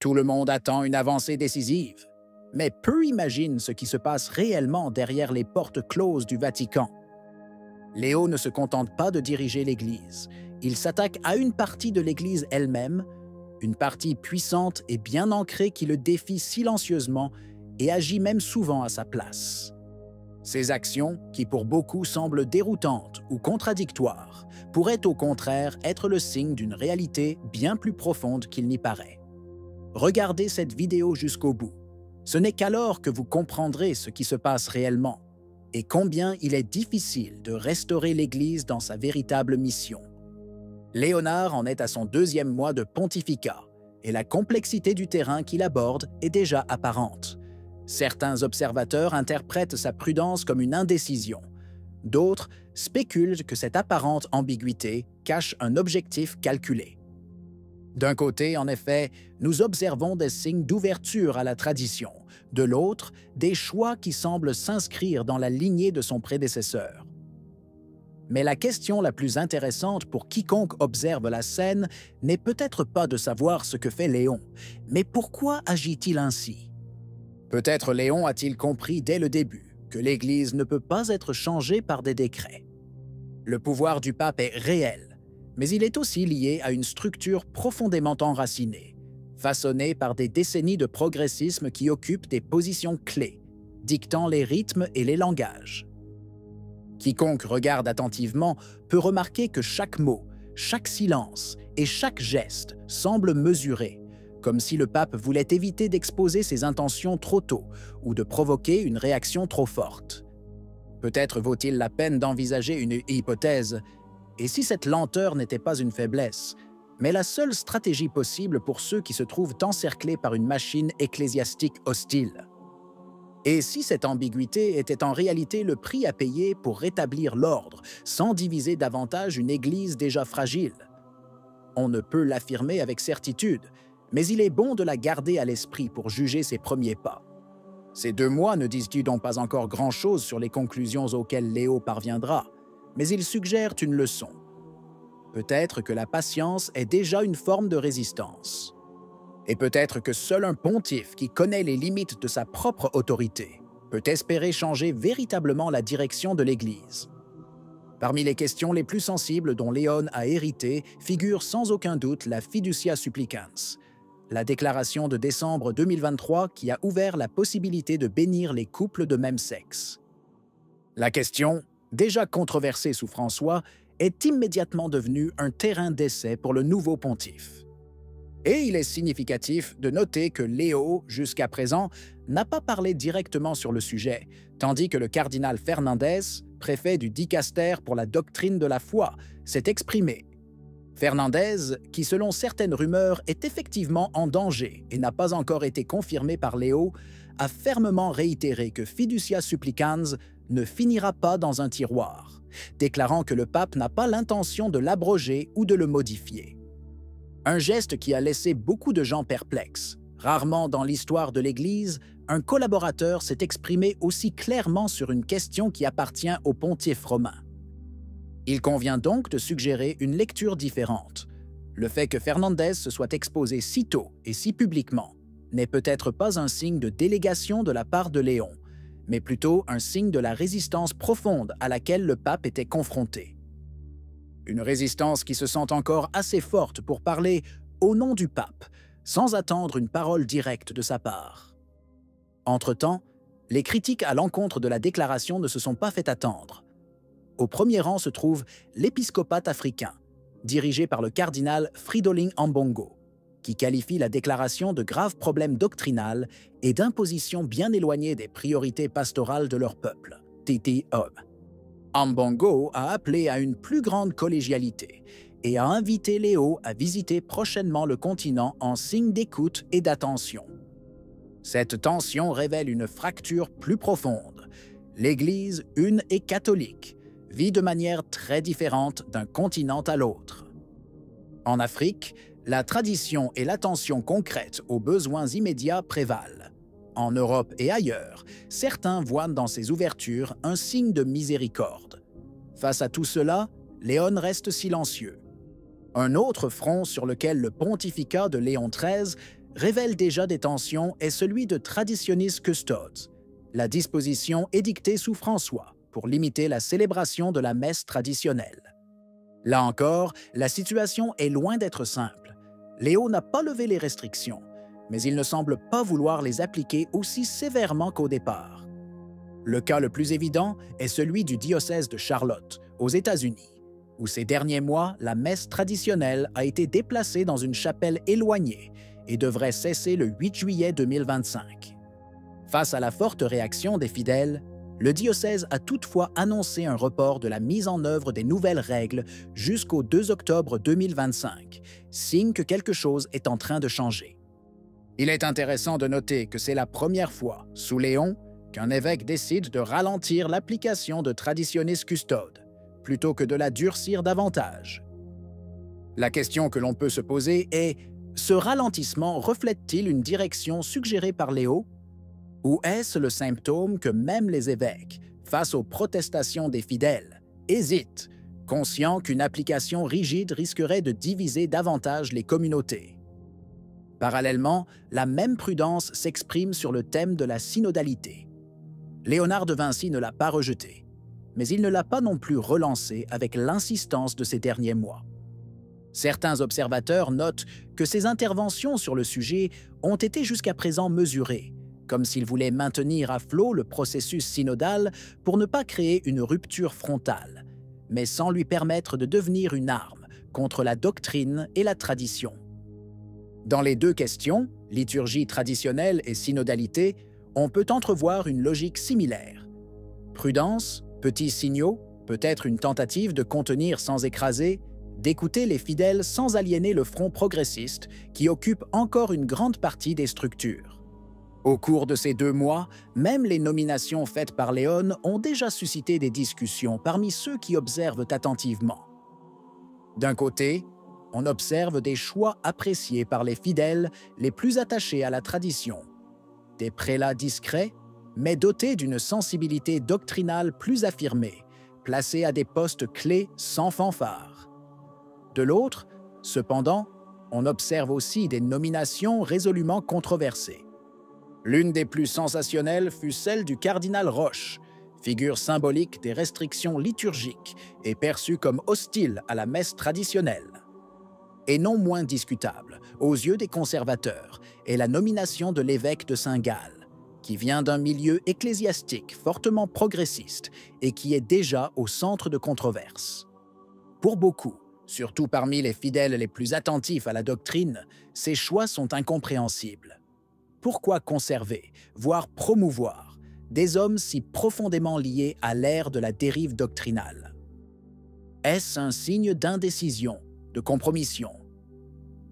Tout le monde attend une avancée décisive, mais peu imaginent ce qui se passe réellement derrière les portes closes du Vatican. Léo ne se contente pas de diriger l'Église. Il s'attaque à une partie de l'Église elle-même, une partie puissante et bien ancrée qui le défie silencieusement et agit même souvent à sa place. Ces actions, qui pour beaucoup semblent déroutantes ou contradictoires, pourraient au contraire être le signe d'une réalité bien plus profonde qu'il n'y paraît. Regardez cette vidéo jusqu'au bout. Ce n'est qu'alors que vous comprendrez ce qui se passe réellement et combien il est difficile de restaurer l'Église dans sa véritable mission. Léonard en est à son 2e mois de pontificat et la complexité du terrain qu'il aborde est déjà apparente. Certains observateurs interprètent sa prudence comme une indécision. D'autres spéculent que cette apparente ambiguïté cache un objectif calculé. D'un côté, en effet, nous observons des signes d'ouverture à la tradition. De l'autre, des choix qui semblent s'inscrire dans la lignée de son prédécesseur. Mais la question la plus intéressante pour quiconque observe la scène n'est peut-être pas de savoir ce que fait Léon, mais pourquoi agit-il ainsi? Peut-être Léon a-t-il compris dès le début que l'Église ne peut pas être changée par des décrets. Le pouvoir du pape est réel, mais il est aussi lié à une structure profondément enracinée, façonnée par des décennies de progressisme qui occupent des positions clés, dictant les rythmes et les langages. Quiconque regarde attentivement peut remarquer que chaque mot, chaque silence et chaque geste semble mesuré, comme si le pape voulait éviter d'exposer ses intentions trop tôt ou de provoquer une réaction trop forte. Peut-être vaut-il la peine d'envisager une hypothèse, et si cette lenteur n'était pas une faiblesse, mais la seule stratégie possible pour ceux qui se trouvent encerclés par une machine ecclésiastique hostile. Et si cette ambiguïté était en réalité le prix à payer pour rétablir l'ordre, sans diviser davantage une Église déjà fragile? On ne peut l'affirmer avec certitude, mais il est bon de la garder à l'esprit pour juger ses premiers pas. Ces 2 mois ne disent-ils donc pas encore grand-chose sur les conclusions auxquelles Léo parviendra, mais ils suggèrent une leçon. Peut-être que la patience est déjà une forme de résistance. Et peut-être que seul un pontife qui connaît les limites de sa propre autorité peut espérer changer véritablement la direction de l'Église. Parmi les questions les plus sensibles dont Léon a hérité figure sans aucun doute la Fiducia Supplicans, la déclaration de décembre 2023 qui a ouvert la possibilité de bénir les couples de même sexe. La question, déjà controversée sous François, est immédiatement devenue un terrain d'essai pour le nouveau pontife. Et il est significatif de noter que Léo, jusqu'à présent, n'a pas parlé directement sur le sujet, tandis que le cardinal Fernandez, préfet du dicaster pour la doctrine de la foi, s'est exprimé. Fernandez, qui selon certaines rumeurs est effectivement en danger et n'a pas encore été confirmé par Léo, a fermement réitéré que Fiducia Supplicans ne finira pas dans un tiroir, déclarant que le pape n'a pas l'intention de l'abroger ou de le modifier. Un geste qui a laissé beaucoup de gens perplexes. Rarement dans l'histoire de l'Église, un collaborateur s'est exprimé aussi clairement sur une question qui appartient au pontife romain. Il convient donc de suggérer une lecture différente. Le fait que Fernandez se soit exposé si tôt et si publiquement n'est peut-être pas un signe de délégation de la part de Léon, mais plutôt un signe de la résistance profonde à laquelle le pape était confronté. Une résistance qui se sent encore assez forte pour parler au nom du pape, sans attendre une parole directe de sa part. Entre-temps, les critiques à l'encontre de la déclaration ne se sont pas fait attendre. Au premier rang se trouve l'épiscopat africain, dirigé par le cardinal Fridolin Ambongo, qui qualifie la déclaration de graves problèmes doctrinales et d'imposition bien éloignée des priorités pastorales de leur peuple, TTO. Ambongo a appelé à une plus grande collégialité et a invité Léo à visiter prochainement le continent en signe d'écoute et d'attention. Cette tension révèle une fracture plus profonde. L'Église, une et catholique, vit de manière très différente d'un continent à l'autre. En Afrique, la tradition et l'attention concrète aux besoins immédiats prévalent. En Europe et ailleurs, certains voient dans ces ouvertures un signe de miséricorde. Face à tout cela, Léon reste silencieux. Un autre front sur lequel le pontificat de Léon XIII révèle déjà des tensions est celui de Traditionis Custodes, la disposition édictée sous François pour limiter la célébration de la messe traditionnelle. Là encore, la situation est loin d'être simple. Léo n'a pas levé les restrictions, mais il ne semble pas vouloir les appliquer aussi sévèrement qu'au départ. Le cas le plus évident est celui du diocèse de Charlotte, aux États-Unis, où ces derniers mois, la messe traditionnelle a été déplacée dans une chapelle éloignée et devrait cesser le 8 juillet 2025. Face à la forte réaction des fidèles, le diocèse a toutefois annoncé un report de la mise en œuvre des nouvelles règles jusqu'au 2 octobre 2025, signe que quelque chose est en train de changer. Il est intéressant de noter que c'est la première fois, sous Léon, qu'un évêque décide de ralentir l'application de Traditionis Custodes, plutôt que de la durcir davantage. La question que l'on peut se poser est, ce ralentissement reflète-t-il une direction suggérée par Léo? Ou est-ce le symptôme que même les évêques, face aux protestations des fidèles, hésitent, conscients qu'une application rigide risquerait de diviser davantage les communautés? Parallèlement, la même prudence s'exprime sur le thème de la synodalité. Léonard de Vinci ne l'a pas rejeté, mais il ne l'a pas non plus relancé avec l'insistance de ces derniers mois. Certains observateurs notent que ses interventions sur le sujet ont été jusqu'à présent mesurées, comme s'il voulait maintenir à flot le processus synodal pour ne pas créer une rupture frontale, mais sans lui permettre de devenir une arme contre la doctrine et la tradition. Dans les deux questions, liturgie traditionnelle et synodalité, on peut entrevoir une logique similaire. Prudence, petits signaux, peut-être une tentative de contenir sans écraser, d'écouter les fidèles sans aliéner le front progressiste qui occupe encore une grande partie des structures. Au cours de ces 2 mois, même les nominations faites par Léon ont déjà suscité des discussions parmi ceux qui observent attentivement. D'un côté, on observe des choix appréciés par les fidèles les plus attachés à la tradition. Des prélats discrets, mais dotés d'une sensibilité doctrinale plus affirmée, placés à des postes clés sans fanfare. De l'autre, cependant, on observe aussi des nominations résolument controversées. L'une des plus sensationnelles fut celle du cardinal Roche, figure symbolique des restrictions liturgiques et perçue comme hostile à la messe traditionnelle. Et non moins discutable, aux yeux des conservateurs, est la nomination de l'évêque de Saint-Gall, qui vient d'un milieu ecclésiastique fortement progressiste et qui est déjà au centre de controverses. Pour beaucoup, surtout parmi les fidèles les plus attentifs à la doctrine, ces choix sont incompréhensibles. Pourquoi conserver, voire promouvoir, des hommes si profondément liés à l'ère de la dérive doctrinale? Est-ce un signe d'indécision, de compromission?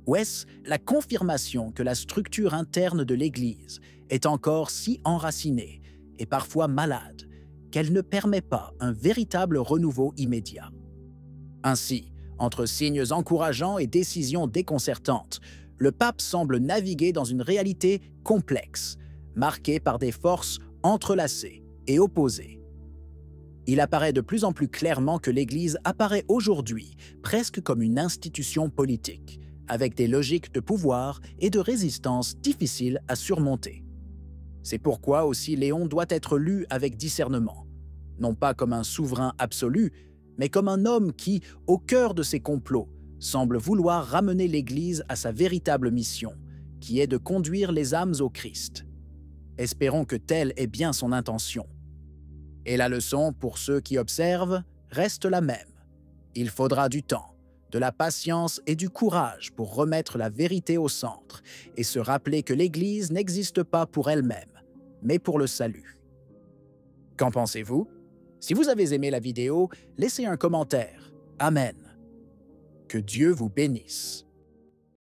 Ou est-ce la confirmation que la structure interne de l'Église est encore si enracinée et parfois malade qu'elle ne permet pas un véritable renouveau immédiat? Ainsi, entre signes encourageants et décisions déconcertantes, le pape semble naviguer dans une réalité complexe, marquée par des forces entrelacées et opposées. Il apparaît de plus en plus clairement que l'Église apparaît aujourd'hui presque comme une institution politique, avec des logiques de pouvoir et de résistance difficiles à surmonter. C'est pourquoi aussi Léon doit être lu avec discernement, non pas comme un souverain absolu, mais comme un homme qui, au cœur de ses complots, semble vouloir ramener l'Église à sa véritable mission, qui est de conduire les âmes au Christ. Espérons que telle est bien son intention. Et la leçon, pour ceux qui observent, reste la même. Il faudra du temps, de la patience et du courage pour remettre la vérité au centre et se rappeler que l'Église n'existe pas pour elle-même, mais pour le salut. Qu'en pensez-vous? Si vous avez aimé la vidéo, laissez un commentaire. Amen. Que Dieu vous bénisse.